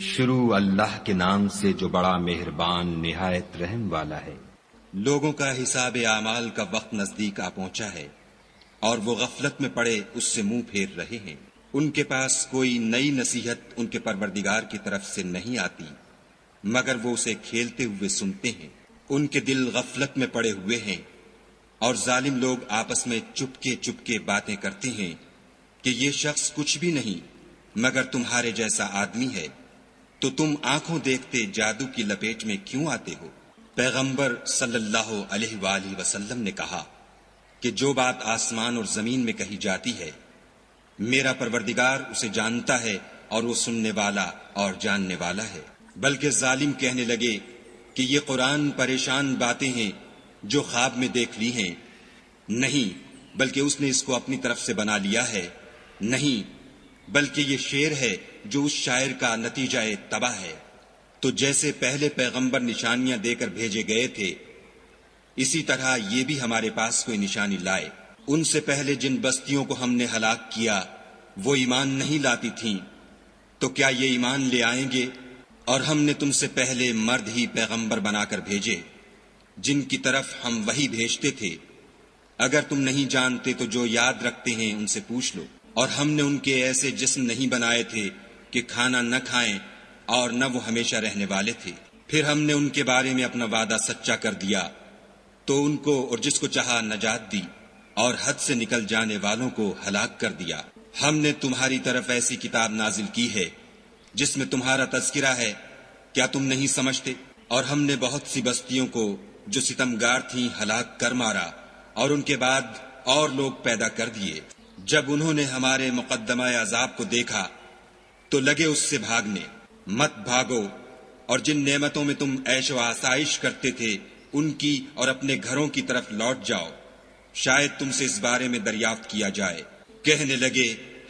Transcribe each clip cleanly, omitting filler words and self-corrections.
شروع اللہ کے نام سے جو بڑا مہربان نہایت رحم والا ہے۔ لوگوں کا حساب اعمال کا وقت نزدیک آ پہنچا ہے اور وہ غفلت میں پڑے اس سے منہ پھیر رہے ہیں۔ ان کے پاس کوئی نئی نصیحت ان کے پروردگار کی طرف سے نہیں آتی مگر وہ اسے کھیلتے ہوئے سنتے ہیں۔ ان کے دل غفلت میں پڑے ہوئے ہیں اور ظالم لوگ آپس میں چپکے باتیں کرتے ہیں کہ یہ شخص کچھ بھی نہیں مگر تمہارے جیسا آدمی ہے، تو تم آنکھوں دیکھتے جادو کی لپیٹ میں کیوں آتے ہو؟ پیغمبر صلی اللہ علیہ وآلہ وسلم نے کہا کہ جو بات آسمان اور زمین میں کہی جاتی ہے میرا پروردگار اسے جانتا ہے اور وہ سننے والا اور جاننے والا ہے۔ بلکہ ظالم کہنے لگے کہ یہ قرآن پریشان باتیں ہیں جو خواب میں دیکھ لی ہیں، نہیں بلکہ اس نے اس کو اپنی طرف سے بنا لیا ہے، نہیں بلکہ یہ شعر ہے جو اس شاعر کا نتیجہ تباہ ہے۔ تو جیسے پہلے پیغمبر نشانیاں دے کر بھیجے گئے تھے اسی طرح یہ بھی ہمارے پاس کوئی نشانی لائے۔ ان سے پہلے جن بستیوں کو ہم نے ہلاک کیا وہ ایمان نہیں لاتی تھیں، تو کیا یہ ایمان لے آئیں گے؟ اور ہم نے تم سے پہلے مرد ہی پیغمبر بنا کر بھیجے جن کی طرف ہم وحی بھیجتے تھے۔ اگر تم نہیں جانتے تو جو یاد رکھتے ہیں ان سے پوچھ لو۔ اور ہم نے ان کے ایسے جسم نہیں بنائے تھے کہ کھانا نہ کھائیں اور نہ وہ ہمیشہ رہنے والے تھے۔ پھر ہم نے ان کے بارے میں اپنا وعدہ سچا کر دیا تو ان کو اور جس کو چاہا نجات دی اور حد سے نکل جانے والوں کو ہلاک کر دیا۔ ہم نے تمہاری طرف ایسی کتاب نازل کی ہے جس میں تمہارا تذکرہ ہے، کیا تم نہیں سمجھتے؟ اور ہم نے بہت سی بستیوں کو جو ستمگار تھیں ہلاک کر مارا اور ان کے بعد اور لوگ پیدا کر دیے۔ جب انہوں نے ہمارے مقدمہ عذاب کو دیکھا تو لگے اس سے بھاگنے۔ مت بھاگو اور جن نعمتوں میں تم عیش و آسائش کرتے تھے ان کی اور اپنے گھروں کی طرف لوٹ جاؤ، شاید تم سے اس بارے میں دریافت کیا جائے۔ کہنے لگے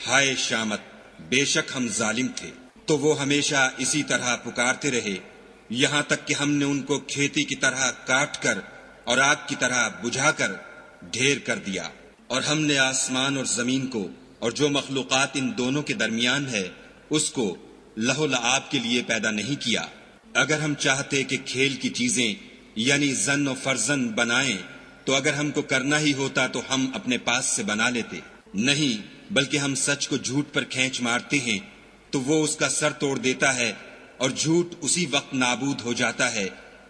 ہائے شامت، بے شک ہم ظالم تھے۔ تو وہ ہمیشہ اسی طرح پکارتے رہے یہاں تک کہ ہم نے ان کو کھیتی کی طرح کاٹ کر اور آگ کی طرح بجھا کر ڈھیر کر دیا۔ اور ہم نے آسمان اور زمین کو اور جو مخلوقات ان دونوں کے درمیان ہے اس کو لہو لعاب کے لیے پیدا نہیں کیا۔ اگر ہم چاہتے کہ کھیل کی چیزیں یعنی زن و فرزن بنائیں تو اگر ہم کو کرنا ہی ہوتا تو ہم اپنے پاس سے بنا لیتے، نہیں بلکہ ہم سچ کو جھوٹ پر کھینچ مارتے ہیں تو وہ اس کا سر توڑ دیتا ہے اور جھوٹ اسی وقت نابود ہو جاتا ہے،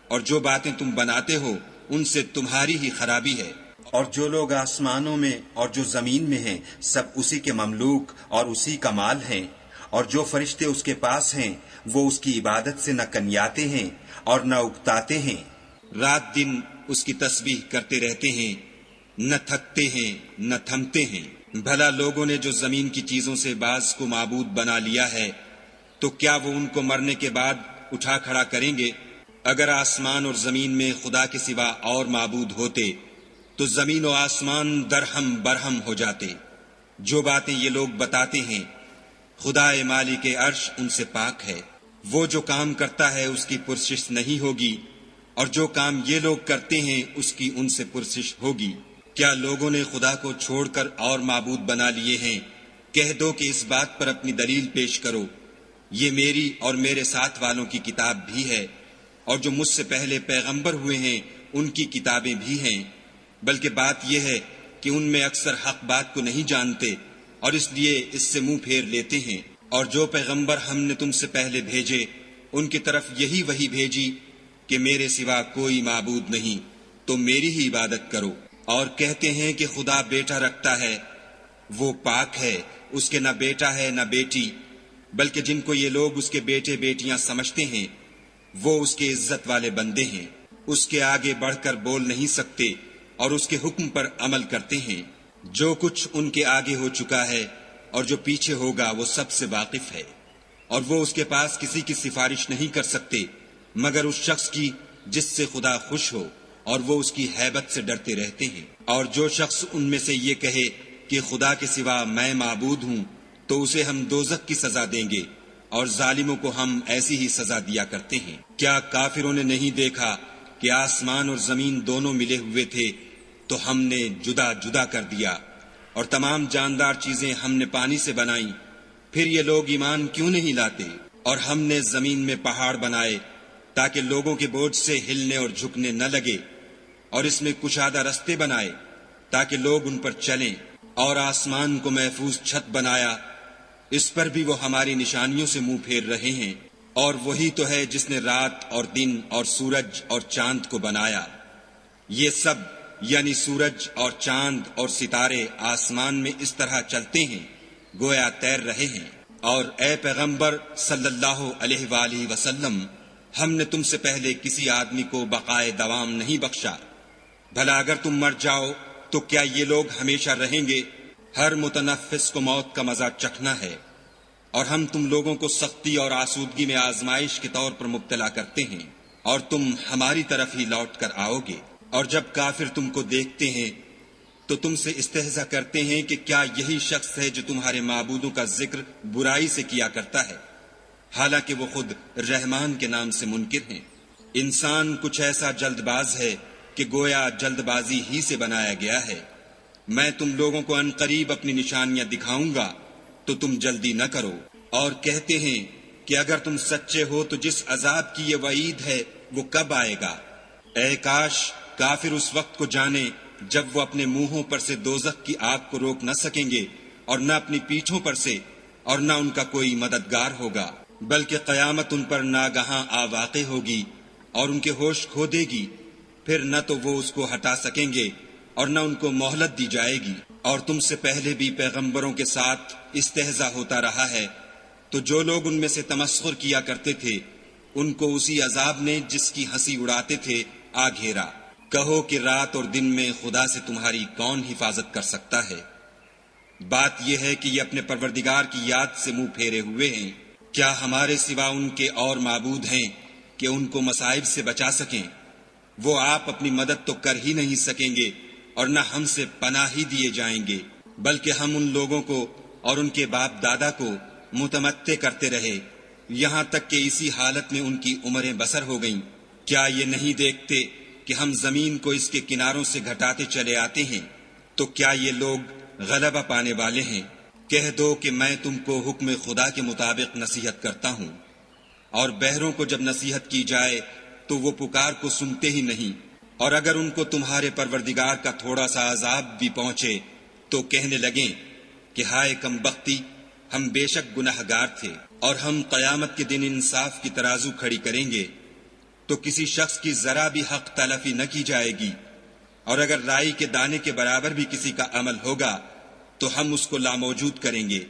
اور جو باتیں تم بناتے ہو ان سے تمہاری ہی خرابی ہے۔ اور جو لوگ آسمانوں میں اور جو زمین میں ہیں سب اسی کے مملوک اور اسی کا مال ہیں، اور جو فرشتے اس کے پاس ہیں وہ اس کی عبادت سے نہ کنیاتے ہیں اور نہ اکتاتے ہیں، رات دن اس کی تسبیح کرتے رہتے ہیں، نہ تھکتے ہیں نہ تھمتے ہیں۔ بھلا لوگوں نے جو زمین کی چیزوں سے بعض کو معبود بنا لیا ہے تو کیا وہ ان کو مرنے کے بعد اٹھا کھڑا کریں گے؟ اگر آسمان اور زمین میں خدا کے سوا اور معبود ہوتے تو زمین و آسمان درہم برہم ہو جاتے۔ جو باتیں یہ لوگ بتاتے ہیں خدا مالک عرش ان سے پاک ہے، وہ جو کام کرتا ہے اس کی پرسش نہیں ہوگی اور جو کام یہ لوگ کرتے ہیں اس کی ان سے پرسش ہوگی۔ کیا لوگوں نے خدا کو چھوڑ کر اور معبود بنا لیے ہیں؟ کہہ دو کہ اس بات پر اپنی دلیل پیش کرو، یہ میری اور میرے ساتھ والوں کی کتاب بھی ہے اور جو مجھ سے پہلے پیغمبر ہوئے ہیں ان کی کتابیں بھی ہیں، بلکہ بات یہ ہے کہ ان میں اکثر حق بات کو نہیں جانتے اور اس لیے اس سے منہ پھیر لیتے ہیں۔ اور جو پیغمبر ہم نے تم سے پہلے بھیجے ان کی طرف یہی وحی بھیجی کہ میرے سوا کوئی معبود نہیں تو میری ہی عبادت کرو، اور کہتے ہیں کہ خدا بیٹا رکھتا ہے، وہ پاک ہے، اس کے نہ بیٹا ہے نہ بیٹی، بلکہ جن کو یہ لوگ اس کے بیٹے بیٹیاں سمجھتے ہیں وہ اس کے عزت والے بندے ہیں، اس کے آگے بڑھ کر بول نہیں سکتے اور اس کے حکم پر عمل کرتے ہیں۔ جو کچھ ان کے آگے ہو چکا ہے اور جو پیچھے ہوگا وہ سب سے واقف ہے، اور وہ اس کے پاس کسی کی سفارش نہیں کر سکتے مگر اس شخص کی جس سے خدا خوش ہو، اور وہ اس کی ہیبت سے ڈرتے رہتے ہیں۔ اور جو شخص ان میں سے یہ کہے کہ خدا کے سوا میں معبود ہوں تو اسے ہم دوزخ کی سزا دیں گے، اور ظالموں کو ہم ایسی ہی سزا دیا کرتے ہیں۔ کیا کافروں نے نہیں دیکھا کہ آسمان اور زمین دونوں ملے ہوئے تھے تو ہم نے جدا جدا کر دیا، اور تمام جاندار چیزیں ہم نے پانی سے بنائیں، پھر یہ لوگ ایمان کیوں نہیں لاتے؟ اور ہم نے زمین میں پہاڑ بنائے تاکہ لوگوں کے بوجھ سے ہلنے اور جھکنے نہ لگے، اور اس میں کشادہ رستے بنائے تاکہ لوگ ان پر چلیں، اور آسمان کو محفوظ چھت بنایا، اس پر بھی وہ ہماری نشانیوں سے منہ پھیر رہے ہیں۔ اور وہی تو ہے جس نے رات اور دن اور سورج اور چاند کو بنایا۔ یہ سب یعنی سورج اور چاند اور ستارے آسمان میں اس طرح چلتے ہیں گویا تیر رہے ہیں۔ اور اے پیغمبر صلی اللہ علیہ وآلہ وسلم، ہم نے تم سے پہلے کسی آدمی کو بقائے دوام نہیں بخشا۔ بھلا اگر تم مر جاؤ تو کیا یہ لوگ ہمیشہ رہیں گے؟ ہر متنفس کو موت کا مزہ چکھنا ہے، اور ہم تم لوگوں کو سختی اور آسودگی میں آزمائش کے طور پر مبتلا کرتے ہیں، اور تم ہماری طرف ہی لوٹ کر آؤ گے۔ اور جب کافر تم کو دیکھتے ہیں تو تم سے استہزاء کرتے ہیں کہ کیا یہی شخص ہے جو تمہارے معبودوں کا ذکر برائی سے کیا کرتا ہے، حالانکہ وہ خود رحمان کے نام سے منکر ہیں۔ انسان کچھ ایسا جلد باز ہے کہ گویا جلد بازی ہی سے بنایا گیا ہے۔ میں تم لوگوں کو عنقریب اپنی نشانیاں دکھاؤں گا تو تم جلدی نہ کرو۔ اور کہتے ہیں کہ اگر تم سچے ہو تو جس عذاب کی یہ وعید ہے وہ کب آئے گا؟ اے کاش کافر اس وقت کو جانے جب وہ اپنے منہوں پر سے دوزخ کی آگ کو روک نہ سکیں گے، اور نہ اپنی پیٹھوں پر سے، اور نہ ان کا کوئی مددگار ہوگا، بلکہ قیامت ان پر ناگہاں آ واقع ہوگی اور ان کے ہوش کھو دے گی، پھر نہ تو وہ اس کو ہٹا سکیں گے اور نہ ان کو مہلت دی جائے گی۔ اور تم سے پہلے بھی پیغمبروں کے ساتھ استہزاء ہوتا رہا ہے، تو جو لوگ ان میں سے تمسخر کیا کرتے تھے ان کو اسی عذاب نے جس کی ہنسی اڑاتے تھے آ گھیرا۔ کہو کہ رات اور دن میں خدا سے تمہاری کون حفاظت کر سکتا ہے؟ بات یہ ہے کہ یہ اپنے پروردگار کی یاد سے منہ پھیرے ہوئے ہیں۔ کیا ہمارے سوا ان کے اور معبود ہیں کہ ان کو مصائب سے بچا سکیں؟ وہ آپ اپنی مدد تو کر ہی نہیں سکیں گے، اور نہ ہم سے پناہ ہی دیے جائیں گے، بلکہ ہم ان لوگوں کو اور ان کے باپ دادا کو متمتع کرتے رہے یہاں تک کہ اسی حالت میں ان کی عمریں بسر ہو گئیں۔ کیا یہ نہیں دیکھتے کہ ہم زمین کو اس کے کناروں سے گھٹاتے چلے آتے ہیں؟ تو کیا یہ لوگ غلبہ پانے والے ہیں؟ کہہ دو کہ میں تم کو حکم خدا کے مطابق نصیحت کرتا ہوں، اور بہروں کو جب نصیحت کی جائے تو وہ پکار کو سنتے ہی نہیں، اور اگر ان کو تمہارے پروردگار کا تھوڑا سا عذاب بھی پہنچے تو کہنے لگیں کہ ہائے کم بختی، ہم بے شک گناہگار تھے۔ اور ہم قیامت کے دن انصاف کی ترازو کھڑی کریں گے تو کسی شخص کی ذرا بھی حق تلفی نہ کی جائے گی، اور اگر رائی کے دانے کے برابر بھی کسی کا عمل ہوگا تو ہم اس کو لاموجود کریں گے،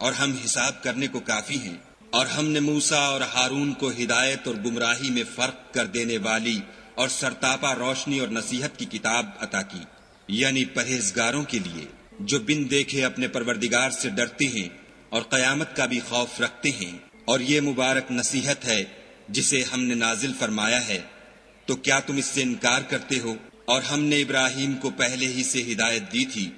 اور ہم حساب کرنے کو کافی ہیں۔ اور ہم نے موسیٰ اور ہارون کو ہدایت اور گمراہی میں فرق کر دینے والی اور سرتاپا روشنی اور نصیحت کی کتاب عطا کی، یعنی پرہیزگاروں کے لیے جو بن دیکھے اپنے پروردگار سے ڈرتے ہیں اور قیامت کا بھی خوف رکھتے ہیں۔ اور یہ مبارک نصیحت ہے جسے ہم نے نازل فرمایا ہے، تو کیا تم اس سے انکار کرتے ہو؟ اور ہم نے ابراہیم کو پہلے ہی سے ہدایت دی تھی،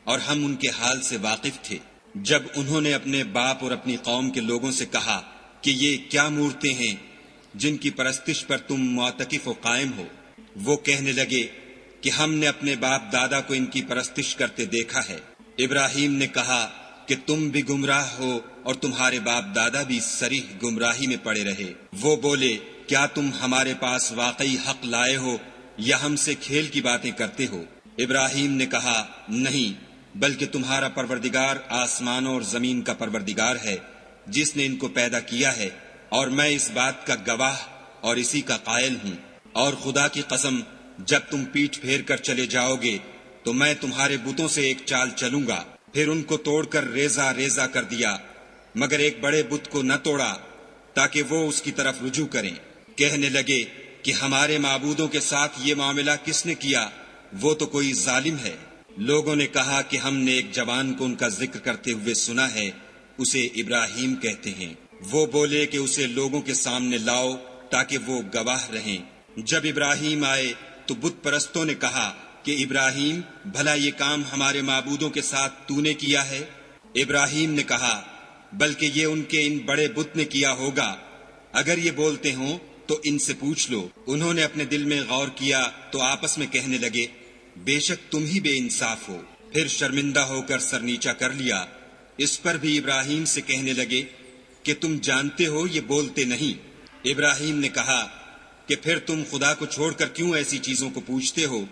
اور ہم ان کے حال سے واقف تھے۔ جب انہوں نے اپنے باپ اور اپنی قوم کے لوگوں سے کہا کہ یہ کیا مورتیں ہیں جن کی پرستش پر تم معتکف و قائم ہو، وہ کہنے لگے کہ ہم نے اپنے باپ دادا کو ان کی پرستش کرتے دیکھا ہے۔ ابراہیم نے کہا کہ تم بھی گمراہ ہو اور تمہارے باپ دادا بھی صریح گمراہی میں پڑے رہے۔ وہ بولے کیا تم ہمارے پاس واقعی حق لائے ہو یا ہم سے کھیل کی باتیں کرتے ہو؟ ابراہیم نے کہا نہیں، بلکہ تمہارا پروردگار آسمانوں اور زمین کا پروردگار ہے جس نے ان کو پیدا کیا ہے، اور میں اس بات کا گواہ اور اسی کا قائل ہوں۔ اور خدا کی قسم جب تم پیٹھ پھیر کر چلے جاؤ گے تو میں تمہارے بتوں سے ایک چال چلوں گا۔ پھر ان کو توڑ کر ریزہ ریزہ کر دیا، مگر ایک بڑے بت کو نہ توڑا تاکہ وہ اس کی طرف رجوع کریں۔ کہنے لگے کہ ہمارے معبودوں کے ساتھ یہ معاملہ کس نے کیا؟ وہ تو کوئی ظالم ہے۔ لوگوں نے کہا کہ ہم نے ایک جوان کو ان کا ذکر کرتے ہوئے سنا ہے، اسے ابراہیم کہتے ہیں۔ وہ بولے کہ اسے لوگوں کے سامنے لاؤ تاکہ وہ گواہ رہیں۔ جب ابراہیم آئے تو بت پرستوں نے کہا کہ ابراہیم بھلا یہ کام ہمارے معبودوں کے ساتھ تو نے کیا ہے؟ ابراہیم نے کہا بلکہ یہ ان کے ان بڑے بت نے کیا ہوگا، اگر یہ بولتے ہوں تو ان سے پوچھ لو۔ انہوں نے اپنے دل میں غور کیا تو آپس میں کہنے لگے بے شک تم ہی بے انصاف ہو۔ پھر شرمندہ ہو کر سر نیچا کر لیا۔ اس پر بھی ابراہیم سے کہنے لگے کہ تم جانتے ہو یہ بولتے نہیں۔ ابراہیم نے کہا کہ پھر تم خدا کو چھوڑ کر کیوں ایسی چیزوں کو پوچھتے ہو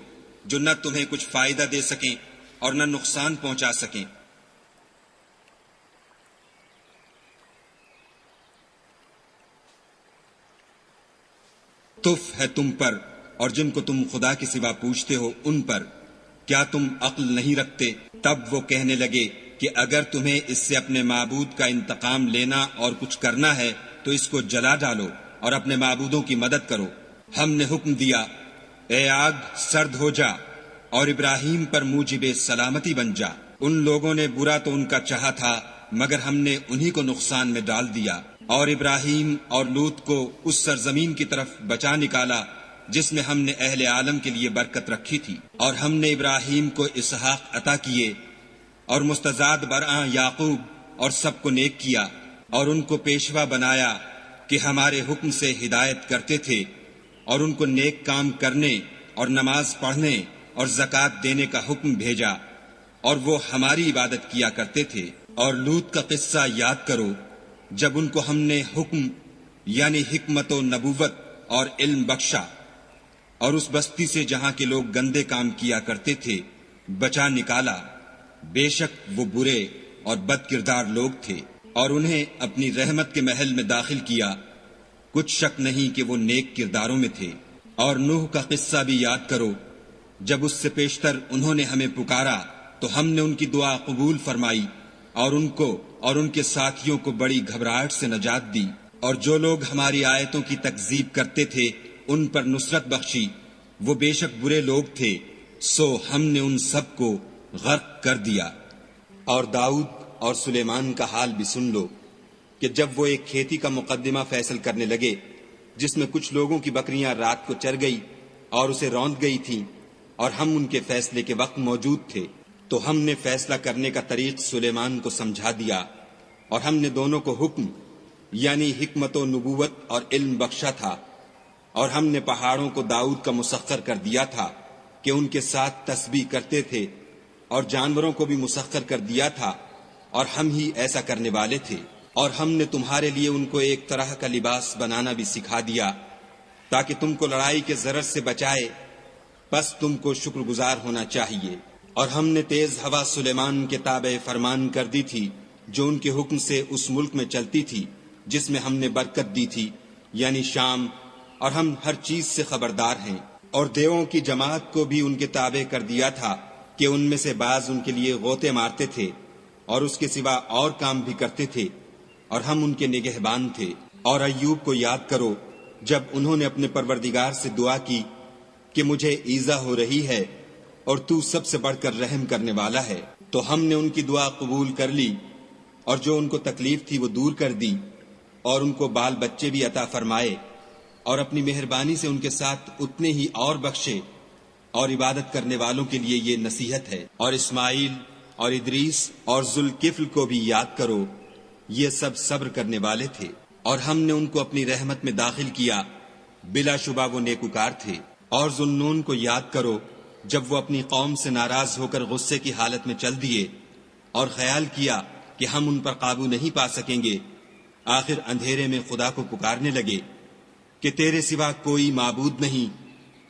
جو نہ تمہیں کچھ فائدہ دے سکیں اور نہ نقصان پہنچا سکیں۔ تف ہے تم پر اور جن کو تم خدا کے سوا پوچھتے ہو ان پر، کیا تم عقل نہیں رکھتے؟ تب وہ کہنے لگے کہ اگر تمہیں اس سے اپنے معبود کا انتقام لینا اور کچھ کرنا ہے تو اس کو جلا ڈالو اور اپنے معبودوں کی مدد کرو۔ ہم نے حکم دیا، اے آگ سرد ہو جا اور ابراہیم پر موجب سلامتی بن جا۔ ان لوگوں نے برا تو ان کا چاہا تھا مگر ہم نے انہی کو نقصان میں ڈال دیا، اور ابراہیم اور لوط کو اس سرزمین کی طرف بچا نکالا جس میں ہم نے اہل عالم کے لیے برکت رکھی تھی۔ اور ہم نے ابراہیم کو اسحاق عطا کیے اور مستزاد برآں یعقوب اور سب کو نیک کیا، اور ان کو پیشوا بنایا کہ ہمارے حکم سے ہدایت کرتے تھے، اور ان کو نیک کام کرنے اور نماز پڑھنے اور زکوٰۃ دینے کا حکم بھیجا، اور وہ ہماری عبادت کیا کرتے تھے۔ اور لوط کا قصہ یاد کرو جب ان کو ہم نے حکم یعنی حکمت و نبوت اور علم بخشا، اور اس بستی سے جہاں کے لوگ گندے کام کیا کرتے تھے بچا نکالا۔ بے شک وہ برے اور بد کردار لوگ تھے، اور انہیں اپنی رحمت کے محل میں داخل کیا، کچھ شک نہیں کہ وہ نیک کرداروں میں تھے۔ اور نوح کا قصہ بھی یاد کرو جب اس سے پیشتر انہوں نے ہمیں پکارا تو ہم نے ان کی دعا قبول فرمائی، اور ان کو اور ان کے ساتھیوں کو بڑی گھبراہٹ سے نجات دی، اور جو لوگ ہماری آیتوں کی تکذیب کرتے تھے ان پر نصرت بخشی۔ وہ بے شک برے لوگ تھے، سو ہم نے ان سب کو غرق کر دیا۔ اور داؤد اور سلیمان کا حال بھی سن لو کہ جب وہ ایک کھیتی کا مقدمہ فیصل کرنے لگے جس میں کچھ لوگوں کی بکریاں رات کو چر گئی اور اسے روند گئی تھیں، اور ہم ان کے فیصلے کے وقت موجود تھے، تو ہم نے فیصلہ کرنے کا طریق سلیمان کو سمجھا دیا، اور ہم نے دونوں کو حکم یعنی حکمت و نبوت اور علم بخشا تھا۔ اور ہم نے پہاڑوں کو داؤد کا مسخر کر دیا تھا کہ ان کے ساتھ تسبیح کرتے تھے، اور جانوروں کو بھی مسخر کر دیا تھا، اور ہم ہی ایسا کرنے والے تھے۔ اور ہم نے تمہارے لیے ان کو ایک طرح کا لباس بنانا بھی سکھا دیا تاکہ تم کو لڑائی کے ضرر سے بچائے، بس تم کو شکر گزار ہونا چاہیے۔ اور ہم نے تیز ہوا سلیمان کے تابع فرمان کر دی تھی جو ان کے حکم سے اس ملک میں چلتی تھی جس میں ہم نے برکت دی تھی یعنی شام، اور ہم ہر چیز سے خبردار ہیں۔ اور دیووں کی جماعت کو بھی ان کے تابع کر دیا تھا کہ ان میں سے بعض ان کے لیے غوطے مارتے تھے اور اس کے سوا اور کام بھی کرتے تھے، اور ہم ان کے نگہبان تھے۔ اور ایوب کو یاد کرو جب انہوں نے اپنے پروردگار سے دعا کی کہ مجھے ایذا ہو رہی ہے اور تو سب سے بڑھ کر رحم کرنے والا ہے، تو ہم نے ان کی دعا قبول کر لی، اور جو ان کو تکلیف تھی وہ دور کر دی، اور ان کو بال بچے بھی عطا فرمائے، اور اپنی مہربانی سے ان کے ساتھ اتنے ہی اور بخشے۔ اور عبادت کرنے والوں کے لیے یہ نصیحت ہے۔ اور اسماعیل اور ادریس اور ذوالکفل کو بھی یاد کرو، یہ سب صبر کرنے والے تھے، اور ہم نے ان کو اپنی رحمت میں داخل کیا، بلا شبہ وہ نیکوکار تھے۔ اور ذوالنون کو یاد کرو جب وہ اپنی قوم سے ناراض ہو کر غصے کی حالت میں چل دیے، اور خیال کیا کہ ہم ان پر قابو نہیں پا سکیں گے، آخر اندھیرے میں خدا کو پکارنے لگے کہ تیرے سوا کوئی معبود نہیں،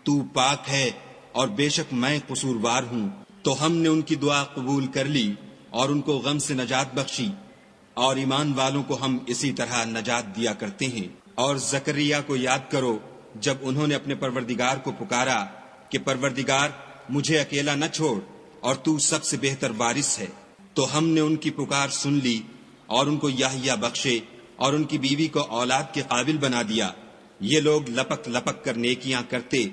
تو پاک ہے اور بے شک میں قصوروار ہوں۔ تو ہم نے ان کی دعا قبول کر لی اور ان کو غم سے نجات بخشی، اور ایمان والوں کو ہم اسی طرح نجات دیا کرتے ہیں۔ اور زکریا کو یاد کرو جب انہوں نے اپنے پروردگار کو پکارا کہ پروردگار مجھے اکیلا نہ چھوڑ اور تو سب سے بہتر وارث ہے، تو ہم نے ان کی پکار سن لی اور ان کو یحییٰ بخشے اور ان کی بیوی کو اولاد کے قابل بنا دیا۔ یہ لوگ لپک لپک کر نیکیاں کرتے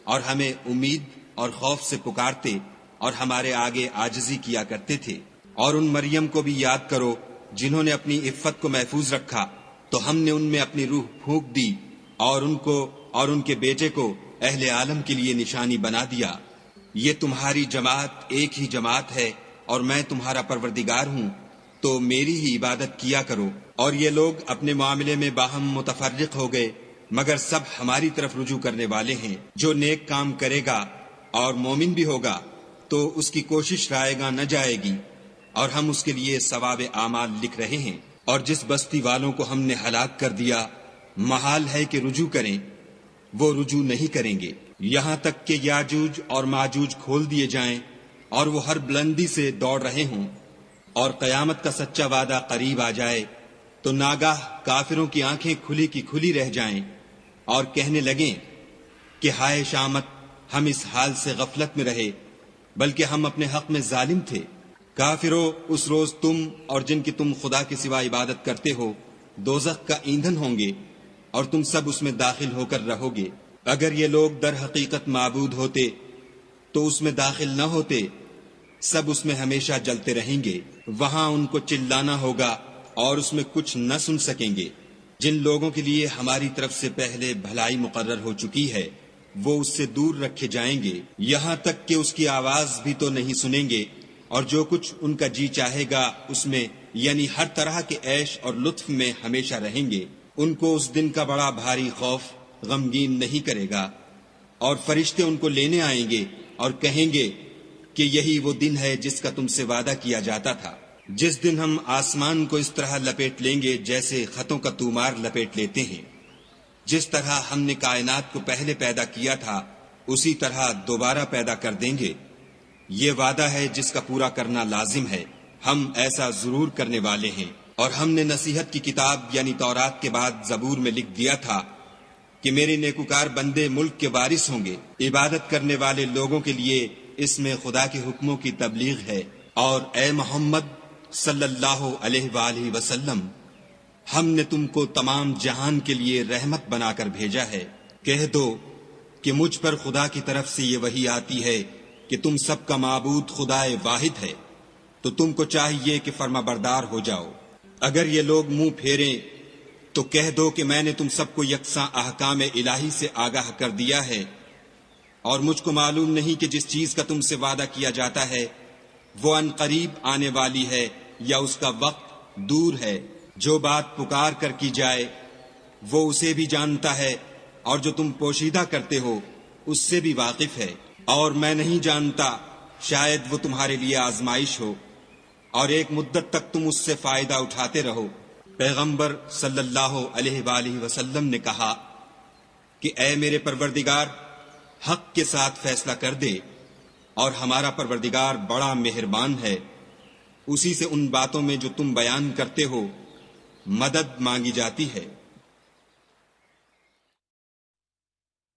اور ہمیں امید اور خوف سے پکارتے اور ہمارے آگے عاجزی کیا کرتے تھے۔ اور ان مریم کو بھی یاد کرو جنہوں نے اپنی عفت کو محفوظ رکھا، تو ہم نے ان میں اپنی روح پھونک دی اور ان کو اور ان کے بیٹے کو اہل عالم کے لیے نشانی بنا دیا۔ یہ تمہاری جماعت ایک ہی جماعت ہے اور میں تمہارا پروردگار ہوں، تو میری ہی عبادت کیا کرو۔ اور یہ لوگ اپنے معاملے میں باہم متفرق ہو گئے، مگر سب ہماری طرف رجوع کرنے والے ہیں۔ جو نیک کام کرے گا اور مومن بھی ہوگا تو اس کی کوشش رائے گاں نہ جائے گی، اور ہم اس کے لیے ثواب اعمال لکھ رہے ہیں۔ اور جس بستی والوں کو ہم نے ہلاک کر دیا محال ہے کہ رجوع کریں، وہ رجوع نہیں کریں گے یہاں تک کہ یاجوج اور ماجوج کھول دیے جائیں اور وہ ہر بلندی سے دوڑ رہے ہوں، اور قیامت کا سچا وعدہ قریب آ جائے تو ناگاہ کافروں کی آنکھیں کھلی کی کھلی رہ جائیں اور کہنے لگیں کہ ہائے شامت، ہم اس حال سے غفلت میں رہے بلکہ ہم اپنے حق میں ظالم تھے۔ کافروں، اس روز تم اور جن کی تم خدا کے سوا عبادت کرتے ہو دوزخ کا ایندھن ہوں گے اور تم سب اس میں داخل ہو کر رہو گے۔ اگر یہ لوگ در حقیقت معبود ہوتے تو اس میں داخل نہ ہوتے، سب اس میں ہمیشہ جلتے رہیں گے، وہاں ان کو چلانا ہوگا اور اس میں کچھ نہ سن سکیں گے۔ جن لوگوں کے لیے ہماری طرف سے پہلے بھلائی مقرر ہو چکی ہے وہ اس سے دور رکھے جائیں گے یہاں تک کہ اس کی آواز بھی تو نہیں سنیں گے، اور جو کچھ ان کا جی چاہے گا اس میں یعنی ہر طرح کے عیش اور لطف میں ہمیشہ رہیں گے۔ ان کو اس دن کا بڑا بھاری خوف غمگین نہیں کرے گا، اور فرشتے ان کو لینے آئیں گے اور کہیں گے کہ یہی وہ دن ہے جس کا تم سے وعدہ کیا جاتا تھا، جس دن ہم آسمان کو اس طرح لپیٹ لیں گے جیسے خطوں کا تومار لپیٹ لیتے ہیں۔ جس طرح ہم نے کائنات کو پہلے پیدا کیا تھا اسی طرح دوبارہ پیدا کر دیں گے، یہ وعدہ ہے جس کا پورا کرنا لازم ہے، ہم ایسا ضرور کرنے والے ہیں۔ اور ہم نے نصیحت کی کتاب یعنی تورات کے بعد زبور میں لکھ دیا تھا کہ میرے نیکوکار بندے ملک کے وارث ہوں گے، عبادت کرنے والے لوگوں کے لیے اس میں خدا کے حکموں کی تبلیغ ہے۔ اور اے محمد صلی اللہ علیہ وآلہ وسلم، ہم نے تم کو تمام جہان کے لیے رحمت بنا کر بھیجا ہے۔ کہہ دو کہ مجھ پر خدا کی طرف سے یہ وحی آتی ہے کہ تم سب کا معبود خدائے واحد ہے، تو تم کو چاہیے کہ فرما بردار ہو جاؤ۔ اگر یہ لوگ منہ پھیریں تو کہہ دو کہ میں نے تم سب کو یکساں احکام الہی سے آگاہ کر دیا ہے، اور مجھ کو معلوم نہیں کہ جس چیز کا تم سے وعدہ کیا جاتا ہے وہ ان قریب آنے والی ہے یا اس کا وقت دور ہے۔ جو بات پکار کر کی جائے وہ اسے بھی جانتا ہے، اور جو تم پوشیدہ کرتے ہو اس سے بھی واقف ہے۔ اور میں نہیں جانتا، شاید وہ تمہارے لیے آزمائش ہو، اور ایک مدت تک تم اس سے فائدہ اٹھاتے رہو۔ پیغمبر صلی اللہ علیہ وآلہ وسلم نے کہا کہ اے میرے پروردگار، حق کے ساتھ فیصلہ کر دے، اور ہمارا پروردگار بڑا مہربان ہے، اسی سے ان باتوں میں جو تم بیان کرتے ہو مدد مانگی جاتی ہے۔